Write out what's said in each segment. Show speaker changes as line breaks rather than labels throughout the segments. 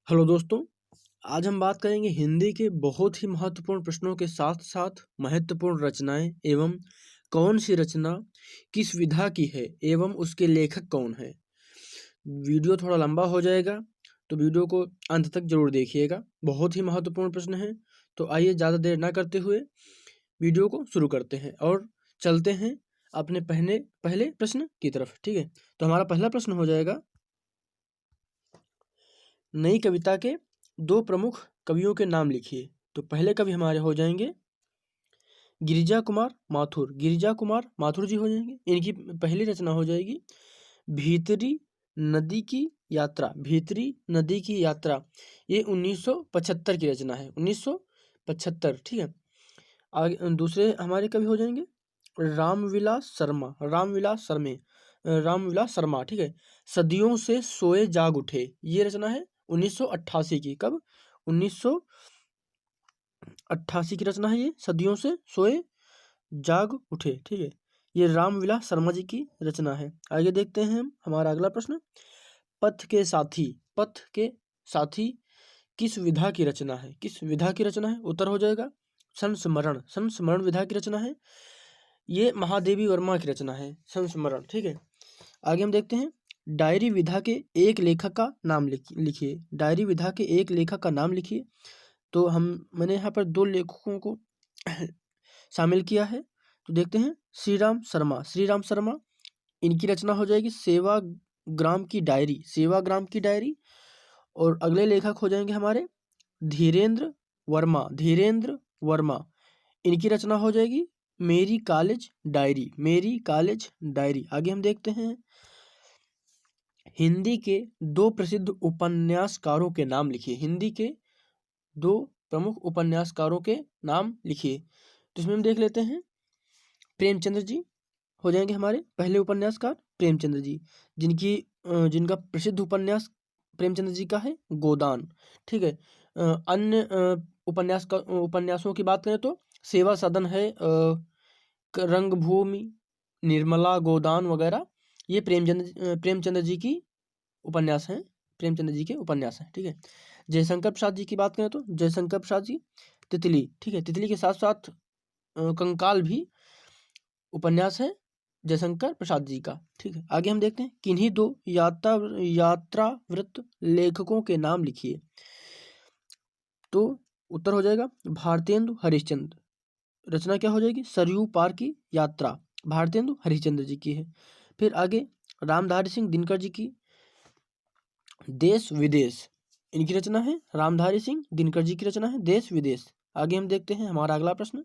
Hello दोस्तों, आज हम बात करेंगे हिंदी के बहुत ही महत्वपूर्ण प्रश्नों के साथ-साथ महत्वपूर्ण रचनाएँ एवं कौन-सी रचना किस विधा की है एवं उसके लेखक कौन हैं। वीडियो थोड़ा लंबा हो जाएगा, तो वीडियो को अंत तक ज़रूर देखिएगा। बहुत ही महत्वपूर्ण प्रश्न हैं, तो आइए ज़्यादा देर ना करते हुए वीडियो को शुरू करते हैं और चलते हैं अपने पहले प्रश्न की तरफ, ठीक है? तो हमारा पहला प्रश्न हो जाएगा, नई कविता के 2 प्रमुख कवियों के नाम लिखिए। तो पहले कवि हमारे हो जाएंगे गिरिजा कुमार माथुर। गिरिजा कुमार माथुर जी हो जाएंगे। इनकी पहली रचना हो जाएगी भीतरी नदी की यात्रा। भीतरी नदी की यात्रा, ये 1975 की रचना है। 1975, ठीक है। आगे दूसरे हमारे कवि हो जाएंगे रामविलास शर्मा। रामविलास शर्मा, ठीक है। सदियों से सोए जाग उठे, ये रचना है 1988 की। कब? 1988 की रचना है ये, सदियों से सोए जाग उठे, ठीक है। ये रामविलास शर्मा जी की रचना है। आगे देखते हैं हम हमारा अगला प्रश्न, पथ के साथी। पथ के साथी किस विधा की रचना है? किस विधा की रचना है? उत्तर हो जाएगा संस्मरण। संस्मरण विधा की रचना है। ये महादेवी वर्मा की रचना है संस्मरण, ठीक है। आगे हम देखते हैं डायरी विधा के एक लेखक का नाम लिखिए। डायरी विधा के एक लेखक का नाम लिखिए। तो मैंने यहाँ पर 2 लेखकों को शामिल किया है। तो देखते हैं श्रीराम शर्मा। श्रीराम शर्मा, इनकी रचना हो जाएगी सेवाग्राम की डायरी। सेवाग्राम की डायरी। और अगले लेखक हो जाएंगे हमारे धीरेन्द्र वर्मा। धीरेन्द्र वर्मा, इनकी रचना हो जाएगी मेरी कॉलेज डायरी। मेरी कॉलेज डायरी। आगे हम देखते हैं हिंदी के 2 प्रसिद्ध उपन्यासकारों के नाम लिखिए। हिंदी के 2 प्रमुख उपन्यासकारों के नाम लिखिए। तो इसमें हम देख लेते हैं प्रेमचंद्र जी हो जाएंगे हमारे पहले उपन्यासकार। प्रेमचंद्र जी, जिनका प्रसिद्ध उपन्यास प्रेमचंद्र जी का है गोदान, ठीक है। अन्य उपन्यासों की बात करें तो सेवा सदन है, रंगभूमि, निर्मला, गोदान वगैरह, ये प्रेमचंद्र जी की उपन्यास हैं। प्रेमचंद्र जी के उपन्यास हैं, ठीक है। जयशंकर प्रसाद जी की बात करें तो जयशंकर प्रसाद जी तितली, ठीक है। तितली के साथ साथ कंकाल भी उपन्यास है जयशंकर प्रसाद जी का, ठीक है। आगे हम देखते हैं किन्हीं 2 यात्रावृत्त लेखकों के नाम लिखिए। तो उत्तर हो जाएगा भारतेंदु हरिश्चंद्र। रचना क्या हो जाएगी? सरयू पार की यात्रा। भारतेंदु हरिश्चंद्र जी की है। फिर आगे रामधारी सिंह दिनकर जी की देश विदेश, इनकी रचना है। रामधारी सिंह दिनकर जी की रचना है देश विदेश। आगे हम देखते हैं हमारा अगला प्रश्न,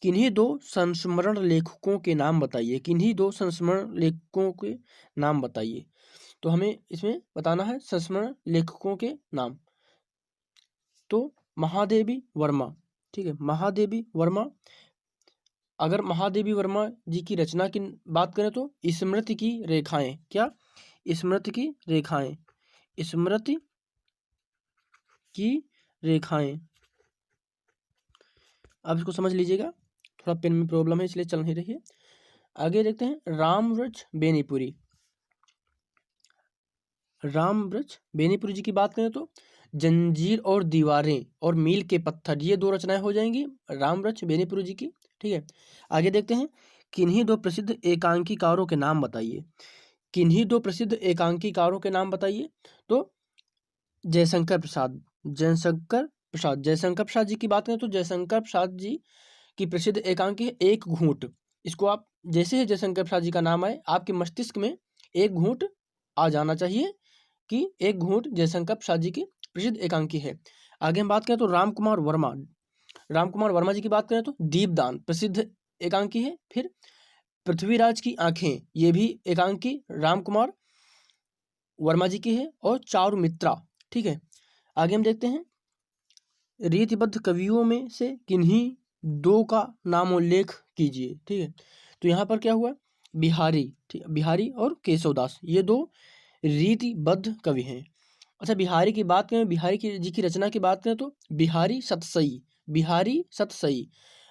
किन्हीं 2 संस्मरण लेखकों के नाम बताइए। किन्हीं 2 संस्मरण लेखकों के नाम बताइए। तो हमें इसमें बताना है संस्मरण लेखकों के नाम। तो महादेवी वर्मा, ठीक है। महादेवी वर्मा, अगर महादेवी वर्मा जी की रचना की बात करें तो स्मृति की रेखाएं। क्या? स्मृति की रेखाएं। स्मृति की रेखाएं, आप इसको समझ लीजिएगा, थोड़ा पेन में प्रॉब्लम है इसलिए चल नहीं रही है। आगे देखते हैं रामवृक्ष बेनीपुरी। रामवृक्ष बेनीपुरी जी की बात करें तो जंजीर और दीवारें और मील के पत्थर, ये 2 रचनाएं हो जाएंगी रामवृक्ष बेनीपुरी जी की, ठीक है। आगे देखते हैं किन्हीं 2 प्रसिद्ध एकांकीकारों के नाम बताइए। किन्हीं 2 प्रसिद्ध एकांकीकारों के नाम बताइए। तो जयशंकर प्रसाद। जयशंकर प्रसाद जी की बात करें तो जयशंकर प्रसाद जी की प्रसिद्ध एकांकी है एक घूंट। इसको आप जैसे ही जयशंकर प्रसाद जी का नाम आए आपके मस्तिष्क में एक घूंट आ जाना चाहिए कि एक घूंट जयशंकर प्रसाद जी की प्रसिद्ध एकांकी है। आगे हम बात करें तो रामकुमार वर्मा जी की बात करें तो दीपदान प्रसिद्ध एकांकी है। फिर पृथ्वीराज की आंखें, ये भी एकांकी रामकुमार वर्मा जी की है। और चारुमित्रा, ठीक है। आगे हम देखते हैं रीतिबद्ध कवियों में से किन्हीं 2 का नामोल्लेख कीजिए, ठीक है। तो यहाँ पर क्या हुआ, बिहारी, ठीक, बिहारी और केशवदास, ये 2 रीतिबद्ध कवि हैं। अच्छा, बिहारी की बात करें, जी की रचना की बात करें तो बिहारी सतसई।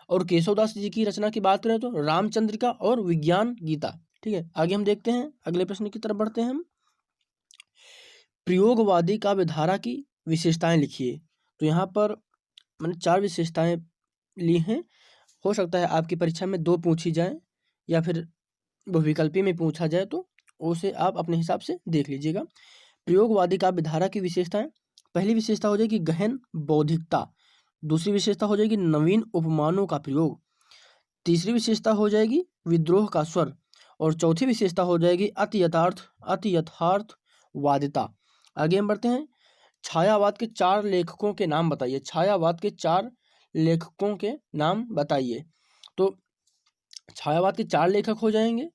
और केशवदास जी की रचना की बात करें तो रामचंद्रिका और विज्ञान गीता, ठीक है। आगे हम देखते हैं अगले प्रश्न की तरफ बढ़ते हैं हम, प्रयोगवादी काव्यधारा की विशेषताएं लिखिए। तो यहाँ पर मैंने 4 विशेषताएं ली हैं। हो सकता है आपकी परीक्षा में 2 पूछी जाए या फिर बहुविकल्पी में पूछा जाए, तो उसे आप अपने हिसाब से देख लीजिएगा। प्रयोगवादी काव्यधारा की विशेषताएं, पहली विशेषता हो जाएगी गहन बौद्धिकता, दूसरी विशेषता हो जाएगी नवीन उपमानों का प्रयोग, तीसरी विशेषता हो जाएगी विद्रोह का स्वर, और चौथी विशेषता हो जाएगी अति यथार्थवादिता। आगे हम बढ़ते हैं। छायावाद के 4 लेखकों के नाम बताइए। छायावाद के 4 लेखकों के नाम बताइए। तो छायावाद के 4 लेखक हो जाएंगे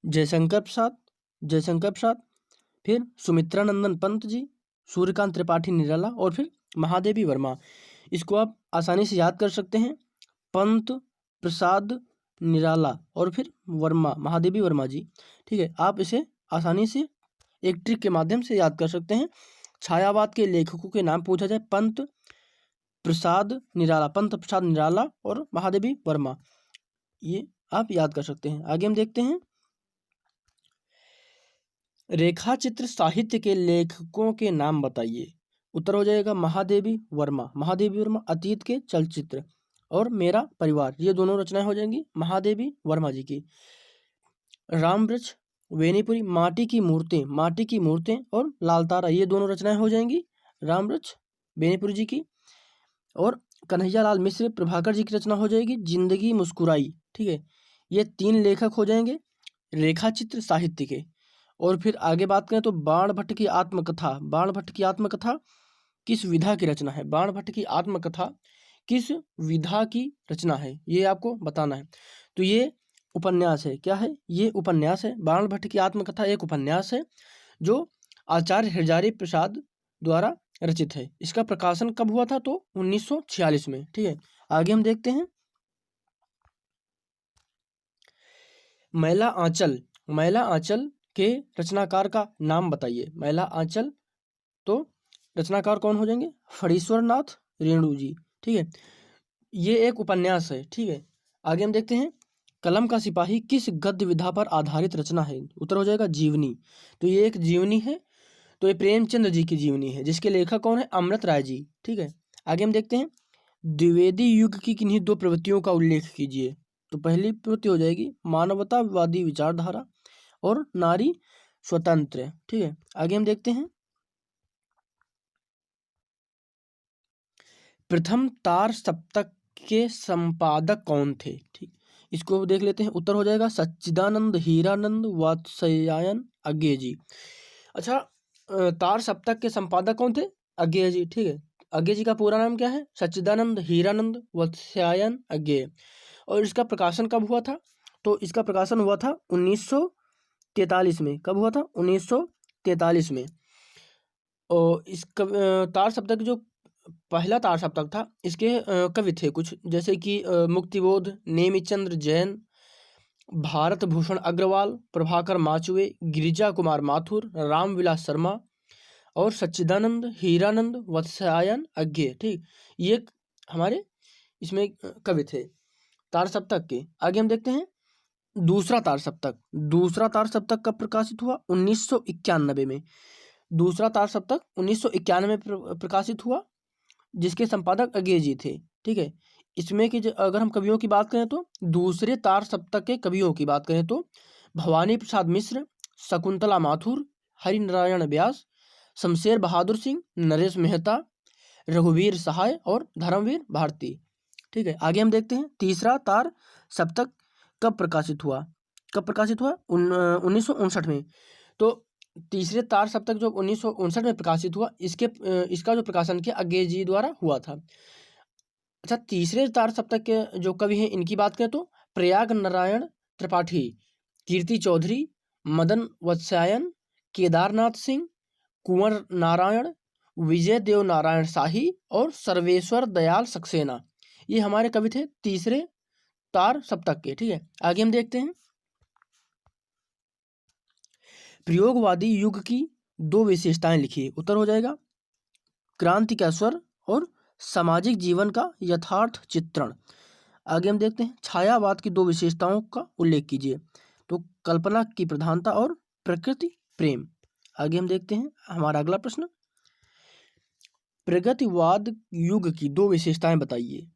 जयशंकर प्रसाद, फिर सुमित्रानंदन पंत जी, सूर्यकांत त्रिपाठी निराला, और फिर महादेवी वर्मा। इसको आप आसानी से याद कर सकते हैं, पंत, प्रसाद, निराला और फिर वर्मा, महादेवी वर्मा जी। ठीक है, आप इसे आसानी से एक ट्रिक के माध्यम से याद कर सकते हैं। छायावाद के लेखकों के नाम पूछा जाए, पंत प्रसाद निराला और महादेवी वर्मा, ये आप याद कर सकते हैं। आगे हम देखते हैं। रेखाचित्र साहित्य के लेखकों के नाम बताइए। उत्तर हो जाएगा महादेवी वर्मा। अतीत के चलचित्र और मेरा परिवार, ये दोनों रचनाएं हो जाएंगी महादेवी वर्मा जी की। रामवृक्ष वेनीपुरी, माटी की मूर्तें और लाल तारा, ये दोनों रचनाएं हो जाएंगी रामवृक्ष वेनीपुरी जी की। और कन्हैयालाल मिश्र प्रभाकर जी की रचना हो जाएगी जिंदगी मुस्कुराई। ठीक है, ये 3 लेखक हो जाएंगे रेखाचित्र साहित्य के। और फिर आगे बात करें तो बाणभट्ट की आत्मकथा किस विधा की रचना है? बाणभट्ट की आत्मकथा किस विधा की रचना है, ये आपको बताना है। तो ये उपन्यास है। क्या है? ये उपन्यास है। बाणभट्ट की आत्मकथा एक उपन्यास है जो आचार्य हजारी प्रसाद द्वारा रचित है। इसका प्रकाशन कब हुआ था? तो 1946 में। ठीक है, आगे हम देखते हैं। मैला आंचल के रचनाकार का नाम बताइए। मैला आंचल, तो रचनाकार कौन हो जाएंगे? फणीश्वर नाथ रेणु जी। ठीक है, ये एक उपन्यास है। ठीक है, आगे हम देखते हैं। कलम का सिपाही किस गद्य विधा पर आधारित रचना है? उत्तर हो जाएगा जीवनी। तो ये एक जीवनी है, तो ये प्रेमचंद्र जी की जीवनी है, जिसके लेखक कौन है? अमृत राय जी। ठीक है, आगे हम देखते हैं। द्विवेदी युग की किन्हीं 2 प्रवृत्तियों का उल्लेख कीजिए। तो पहली प्रवृत्ति हो जाएगी मानवतावादी विचारधारा और नारी स्वतंत्र। ठीक है, आगे हम देखते हैं। प्रथम तार सप्तक के संपादक कौन थे? ठीक, इसको देख लेते हैं। उत्तर हो जाएगा सच्चिदानंद हीरानंद वात्स्यायन अज्ञेय जी। अच्छा, तार सप्तक के संपादक कौन थे? अज्ञेय जी। ठीक है, अज्ञेय जी का पूरा नाम क्या है? सच्चिदानंद हीरानंद वात्स्यायन अज्ञेय। और इसका प्रकाशन कब हुआ था? तो इसका प्रकाशन हुआ था 1943 में। कब हुआ था? 1943 में। और इस तार सप्तक जो पहला तार सप्तक था, इसके कवि थे कुछ, जैसे कि मुक्तिबोध, नेमिचंद्र जैन, भारत भूषण अग्रवाल, प्रभाकर माचुए, गिरिजा कुमार माथुर, रामविलास शर्मा और सच्चिदानंद हीरानंद वात्स्यायन अज्ञेय। ठीक, ये हमारे इसमें कवि थे तार सप्तक के। आगे हम देखते हैं दूसरा तार सप्तक कब प्रकाशित हुआ? 1991 में। दूसरा तार सप्तक 1991 में प्रकाशित हुआ, जिसके संपादक अज्ञेय जी थे। ठीक है, इसमें कि अगर हम कवियों की बात करें तो दूसरे तार सप्तक के कवियों की बात करें तो भवानी प्रसाद मिश्र, शकुंतला माथुर, हरिनारायण व्यास, शमशेर बहादुर सिंह, नरेश मेहता, रघुवीर सहाय और धर्मवीर भारती। ठीक है, आगे हम देखते हैं तीसरा तार सप्तक कब प्रकाशित हुआ? 1959 में। तो तीसरे तार सप्तक जो 1959 में प्रकाशित हुआ, इसका जो प्रकाशन किया अज्ञेय जी द्वारा हुआ था। अच्छा, तीसरे तार सप्तक के जो कवि हैं, इनकी बात करें तो प्रयाग नारायण त्रिपाठी, कीर्ति चौधरी, मदन वात्स्यायन, केदारनाथ सिंह, कुंवर नारायण, विजय देव नारायण शाही और सर्वेश्वर दयाल सक्सेना, ये हमारे कवि थे तीसरे तार सप्तक के। ठीक है, आगे हम देखते हैं। प्रयोगवादी युग की 2 विशेषताएं लिखिए। उत्तर हो जाएगा क्रांति का स्वर और सामाजिक जीवन का यथार्थ चित्रण। आगे हम देखते हैं छायावाद की 2 विशेषताओं का उल्लेख कीजिए। तो कल्पना की प्रधानता और प्रकृति प्रेम। आगे हम देखते हैं हमारा अगला प्रश्न, प्रगतिवाद युग की दो विशेषताएं बताइए।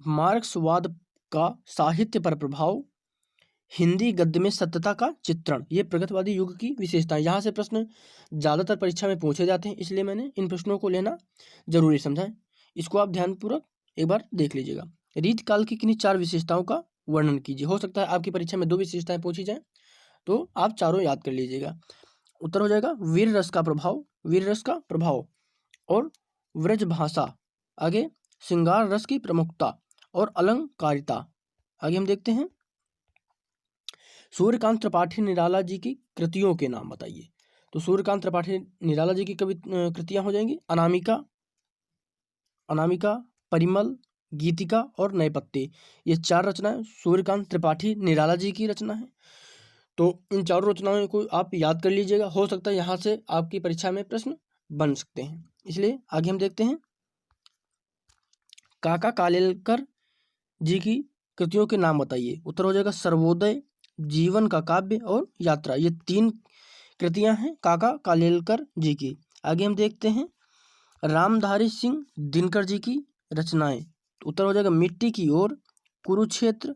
मार्क्सवाद का साहित्य पर प्रभाव, हिंदी गद्य में सत्यता का चित्रण। ये प्रगतिवादी युग की विशेषताएं। यहाँ से प्रश्न ज़्यादातर परीक्षा में पूछे जाते हैं, इसलिए मैंने इन प्रश्नों को लेना जरूरी समझा है। इसको आप ध्यानपूर्वक एक बार देख लीजिएगा। रीतकाल की किन्हीं 4 विशेषताओं का वर्णन कीजिए। हो सकता है आपकी परीक्षा में 2 विशेषताएं पूछी जाए, तो आप चारों याद कर लीजिएगा। उत्तर हो जाएगा वीर रस का प्रभाव, वीर रस का प्रभाव और व्रज भाषा। आगे श्रृंगार रस की प्रमुखता और अलंकारिता। आगे हम देखते हैं सूर्यकांत त्रिपाठी निराला जी की कृतियों के नाम बताइए। तो सूर्यकांत त्रिपाठी निराला जी की कृतियां हो जाएंगी अनामिका, अनामिका, परिमल, गीतिका और नए पत्ते। ये 4 रचनाएं सूर्यकांत त्रिपाठी निराला जी की रचना है। तो इन चारों रचनाओं को आप याद कर लीजिएगा। हो सकता है यहाँ से आपकी परीक्षा में प्रश्न बन सकते हैं, इसलिए आगे हम देखते हैं काका कालेलकर जी की कृतियों के नाम बताइए। उत्तर हो जाएगा सर्वोदय, जीवन का काव्य और यात्रा। ये 3 कृतियां हैं काका कालेलकर जी की। आगे हम देखते हैं रामधारी सिंह दिनकर जी की रचनाएं। उत्तर हो जाएगा मिट्टी की ओर, कुरुक्षेत्र,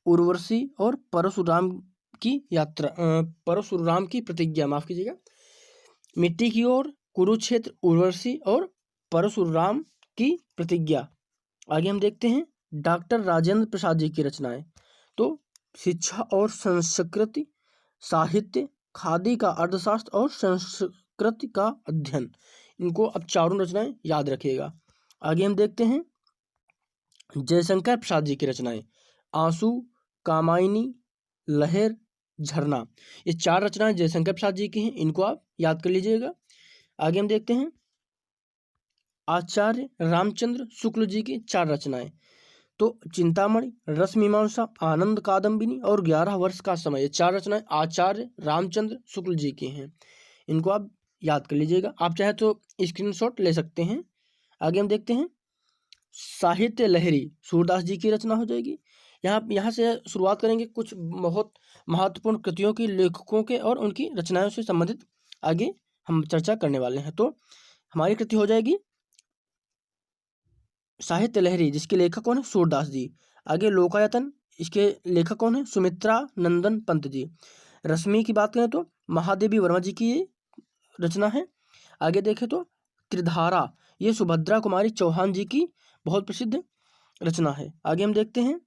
उर्वशी और परशुराम की यात्रा, परशुराम की प्रतिज्ञा, माफ कीजिएगा। मिट्टी की ओर, कुरुक्षेत्र, उर्वशी और परशुराम की प्रतिज्ञा। आगे हम देखते हैं डॉक्टर राजेंद्र प्रसाद जी की रचनाएं। तो शिक्षा और संस्कृति, साहित्य, खादी का अर्थशास्त्र और संस्कृति का अध्ययन। इनको अब चारों रचनाएं याद रखिएगा। आगे हम देखते हैं जयशंकर प्रसाद जी की रचनाएं। आंसू, कामायनी, लहर, झरना। ये 4 रचनाएं जयशंकर प्रसाद जी की हैं, इनको आप याद कर लीजिएगा। आगे हम देखते हैं आचार्य रामचंद्र शुक्ल जी की 4 रचनाएं। तो चिंतामणि, रसमीमांसा, आनंद कादम्बिनी और 11 वर्ष का समय। ये 4 रचनाएं आचार्य रामचंद्र शुक्ल जी की हैं, इनको आप याद कर लीजिएगा। आप चाहे तो स्क्रीनशॉट ले सकते हैं। आगे हम देखते हैं साहित्य लहरी सूरदास जी की रचना हो जाएगी। यहाँ से शुरुआत करेंगे कुछ बहुत महत्वपूर्ण कृतियों की लेखकों के और उनकी रचनाओं से संबंधित आगे हम चर्चा करने वाले हैं। तो हमारी कृति हो जाएगी साहित्य लहरी, जिसके लेखक कौन है सूरदास जी। आगे लोकायतन, इसके लेखक कौन है सुमित्रा नंदन पंत जी। रश्मि की बात करें तो महादेवी वर्मा जी की ये रचना है। आगे देखें तो त्रिधारा, ये सुभद्रा कुमारी चौहान जी की बहुत प्रसिद्ध रचना है। आगे हम देखते हैं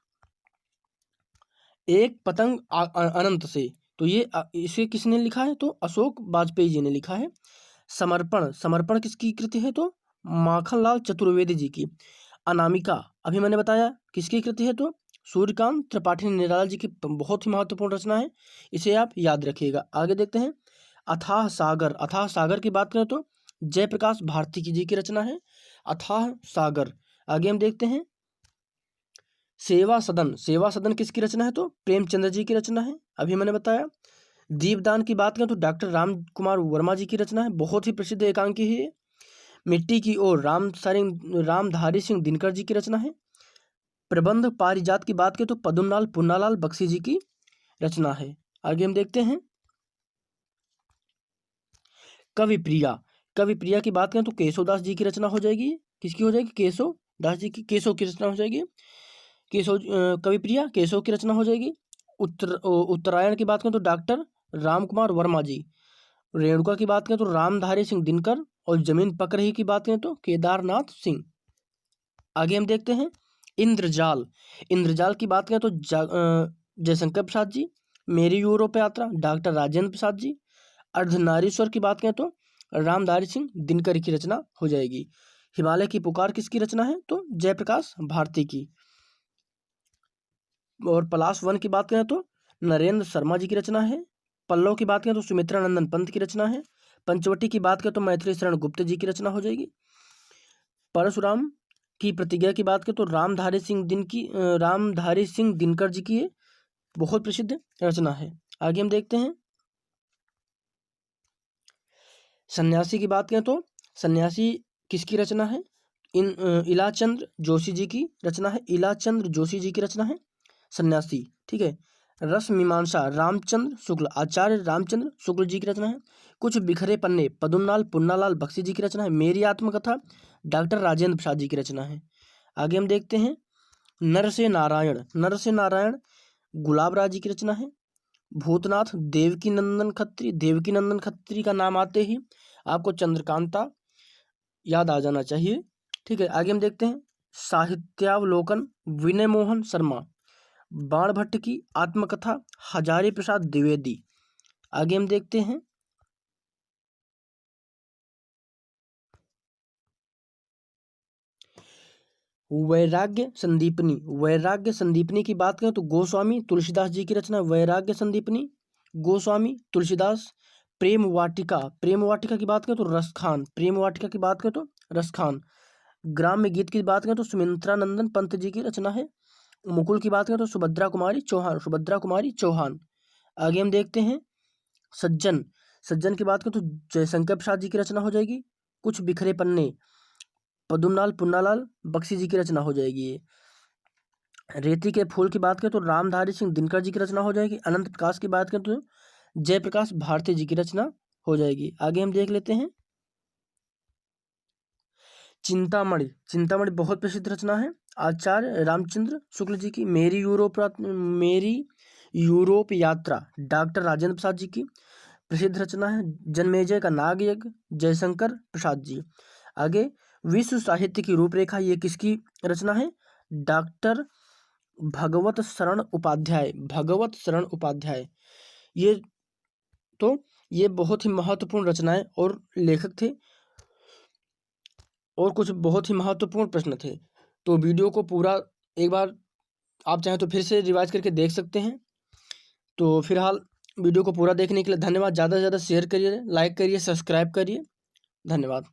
एक पतंग अनंत से। तो ये इसे किसने लिखा है तो अशोक वाजपेयी जी ने लिखा है। समर्पण, समर्पण किसकी कृति है तो माखनलाल चतुर्वेदी जी की। अनामिका अभी मैंने बताया किसकी कृति है तो सूर्यकांत त्रिपाठी निराला जी की बहुत ही महत्वपूर्ण रचना है, इसे आप याद रखिएगा। आगे देखते हैं अथाह सागर। अथाह सागर की बात करें तो जयप्रकाश भारती की जी की रचना है अथाह सागर। आगे हम देखते हैं सेवा सदन। सेवा सदन किसकी रचना है तो प्रेमचंद्र जी की रचना है, अभी मैंने बताया। दीपदान की बात करें तो डॉक्टर राम कुमार वर्मा जी की रचना है, बहुत ही प्रसिद्ध एकांकी है। मिट्टी की ओर रामधारी सिंह दिनकर जी की रचना है। प्रबंध पारिजात की बात करें तो पद्मलाल पुन्नालाल बख्शी जी की रचना है। आगे हम देखते हैं कवि प्रिया। कवि प्रिया की बात करें तो केशवदास जी की रचना हो जाएगी। किसकी हो जाएगी केशवदास जी की, केशव की रचना हो जाएगी। केशव कवि प्रिया केशव की रचना हो जाएगी। उत्तरायण की बात करें तो डॉक्टर राम कुमार वर्मा जी। रेणुका की बात करें तो रामधारी सिंह दिनकर और जमीन पक रही की बात करें तो केदारनाथ सिंह। आगे हम देखते हैं इंद्रजाल। इंद्रजाल की बात करें तो जयशंकर प्रसाद जी। मेरी यूरोप यात्रा डॉक्टर राजेंद्र प्रसाद जी। अर्धनारीश्वर की बात करें तो रामधारी सिंह दिनकर की रचना हो जाएगी। हिमालय की पुकार किसकी रचना है तो जयप्रकाश भारती की। और पलाश वन की बात करें तो नरेंद्र शर्मा जी की रचना है। पल्लव की बात करें तो सुमित्रा नंदन पंत की रचना है। पंचवटी की बात करें तो मैथिली शरण गुप्त जी की रचना हो जाएगी। परशुराम की प्रतिज्ञा की बात करें तो रामधारी सिंह दिनकर जी की बहुत प्रसिद्ध रचना है। आगे हम देखते हैं सन्यासी की बात करें तो सन्यासी किसकी रचना है इलाचंद्र जोशी जी की रचना है। इलाचंद्र जोशी जी की रचना है सन्यासी, ठीक है। रस मीमांसा रामचंद्र शुक्ल, आचार्य रामचंद्र शुक्ल जी की रचना है। कुछ बिखरे पन्ने पद्मनाल पुन्नालाल बख्शी जी की रचना है। मेरी आत्मकथा डॉक्टर राजेंद्र प्रसाद जी की रचना है। आगे हम देखते हैं नर से नारायण, नर से नारायण गुलाब राज जी की रचना है। भूतनाथ देवकी नंदन खत्री, देवकी नंदन खत्री का नाम आते ही आपको चंद्रकांता याद आ जाना चाहिए। ठीक है, आगे हम देखते हैं साहित्यावलोकन विनय मोहन शर्मा, बाणभट्ट की आत्मकथा हजारी प्रसाद द्विवेदी। आगे हम देखते हैं वैराग्य संदीपनी, वैराग्य संदीपनी की बात करें तो गोस्वामी तुलसीदास जी की रचना वैराग्य संदीपनी, गोस्वामी तुलसीदास। प्रेम वाटिका, प्रेम वाटिका की बात करें तो रसखान, प्रेम वाटिका की बात करें तो रसखान। ग्राम्य गीत की बात करें तो सुमित्रा नंदन पंत जी की रचना है। मुकुल की बात करें तो सुभद्रा कुमारी चौहान, सुभद्रा कुमारी चौहान। आगे हम देखते हैं सज्जन, सज्जन की बात करें तो जयशंकर प्रसाद जी की रचना हो जाएगी। कुछ बिखरे पन्ने पद्मनाल पुन्नालाल बख्शी जी की रचना हो जाएगी ये। रेती के फूल की बात करें तो रामधारी सिंह दिनकर जी की रचना हो जाएगी। अनंत प्रकाश की बात करें तो जयप्रकाश भारती जी की रचना हो जाएगी। आगे हम देख लेते हैं चिंतामणि, चिंतामणि बहुत प्रसिद्ध रचना है आचार्य रामचंद्र शुक्ल जी की। मेरी यूरोप यात्रा डॉक्टर राजेंद्र प्रसाद जी की प्रसिद्ध रचना है। जन्मेजय का नाग यज्ञ जयशंकर प्रसाद जी। आगे विश्व साहित्य की रूपरेखा ये किसकी रचना है? डॉक्टर भगवत शरण उपाध्याय, भगवत शरण उपाध्याय। ये तो ये बहुत ही महत्वपूर्ण रचनाएं और लेखक थे और कुछ बहुत ही महत्वपूर्ण प्रश्न थे। तो वीडियो को पूरा एक बार आप चाहें तो फिर से रिवाइज करके देख सकते हैं। तो फिलहाल वीडियो को पूरा देखने के लिए धन्यवाद। ज़्यादा से ज़्यादा शेयर करिए, लाइक करिए, सब्सक्राइब करिए। धन्यवाद।